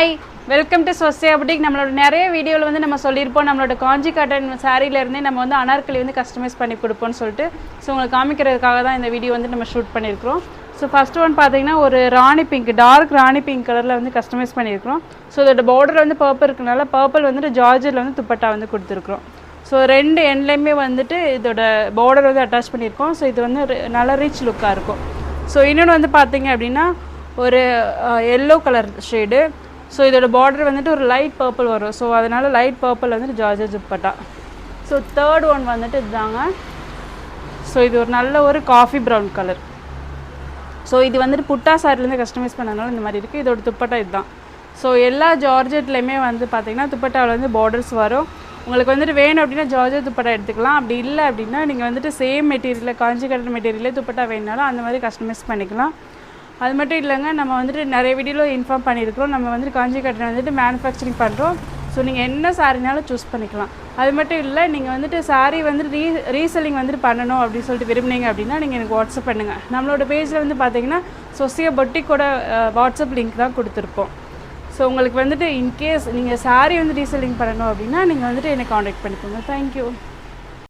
Hi welcome to Swasthiya boutique. நம்மளோட நிறைய வீடியோவில் வந்து நம்ம சொல்லியிருப்போம் நம்மளோட காஞ்சி காட்டன் சாரீலேருந்தே நம்ம வந்து அனார்கலி வந்து கஸ்டமைஸ் பண்ணி கொடுப்போம்னு சொல்லிட்டு. ஸோ உங்களுக்கு காமிக்கிறதுக்காக தான் இந்த வீடியோ வந்து நம்ம ஷூட் பண்ணியிருக்கிறோம். ஸோ ஃபஸ்ட்டு ஒன் பார்த்தீங்கன்னா ஒரு ராணி பிங்க், டார்க் ராணி பிங்க் கலரில் வந்து கஸ்டமைஸ் பண்ணியிருக்கிறோம். ஸோ இதோட பார்டர் வந்து பர்பிள் இருக்கனால பர்பிள் வந்துட்டு ஜார்ஜில் வந்து துப்பட்டா வந்து கொடுத்துருக்குறோம். ஸோ ரெண்டு எண்ட்லேயுமே வந்துட்டு இதோட பார்டர் வந்து அட்டாச் பண்ணியிருக்கோம். ஸோ இது வந்து நல்ல ரிச் லுக்காக இருக்கும். ஸோ இன்னொன்று வந்து பார்த்தீங்க அப்படின்னா ஒரு எல்லோ கலர் ஷேடு. ஸோ இதோட பார்டர் வந்துட்டு ஒரு லைட் பர்பிள் வரும். ஸோ அதனால் லைட் பர்பிள் வந்துட்டு ஜார்ஜர் துப்பட்டா. ஸோ தேர்ட் ஒன் வந்துட்டு இதுதாங்க. ஸோ இது ஒரு நல்ல ஒரு காஃபி ப்ரௌன் கலர். ஸோ இது வந்துட்டு புட்டா சாரிலேருந்து கஸ்டமைஸ் பண்ணனால இந்த மாதிரி இருக்குது. இதோட துப்பட்டா இதுதான். ஸோ எல்லா ஜார்ஜெட்லேயுமே வந்து பார்த்திங்கன்னா துப்பட்டாவில் வந்து பார்டர்ஸ் வரும். உங்களுக்கு வந்துட்டு வேணும் அப்படின்னா ஜார்ஜெட் துப்பட்டா எடுத்துக்கலாம். அப்படி இல்லை அப்படின்னா நீங்கள் வந்துட்டு சேம் மெட்டீரியலில் காஞ்சி காட்டன் மெட்டீரியலே துப்பட்டா வேணுனாலும் அந்த மாதிரி கஸ்டமைஸ் பண்ணிக்கலாம். அது மட்டும் இல்லைங்க, நம்ம வந்துட்டு நிறைய வீடியோவில் இன்ஃபார்ம் பண்ணியிருக்கிறோம். நம்ம வந்துட்டு காஞ்சி காட்டன் வந்துட்டு மேனுஃபேக்சரிங் பண்ணுறோம். ஸோ நீங்கள் என்ன சாரினாலும் சூஸ் பண்ணிக்கலாம். அது மட்டும் இல்லை, நீங்கள் வந்துட்டு சாரீ வந்துட்டு ரீசெல்லிங் வந்துட்டு பண்ணணும் அப்படின்னு சொல்லிட்டு விரும்புனீங்க அப்படின்னா நீங்கள் எனக்கு வாட்ஸ்அப் பண்ணுங்கள். நம்மளோட பேஜில் வந்து பார்த்தீங்கன்னா ஸ்வஸ்தியா புட்டிக்கோட வாட்ஸ்அப் லிங்க் தான் கொடுத்துருப்போம். ஸோ உங்களுக்கு வந்துட்டு இன்கேஸ் நீங்கள் சாரீ வந்து ரீசெல்லிங் பண்ணணும் அப்படின்னா நீங்கள் வந்துட்டு என்னை காண்டாக்ட் பண்ணிக்கோங்க. தேங்க்யூ.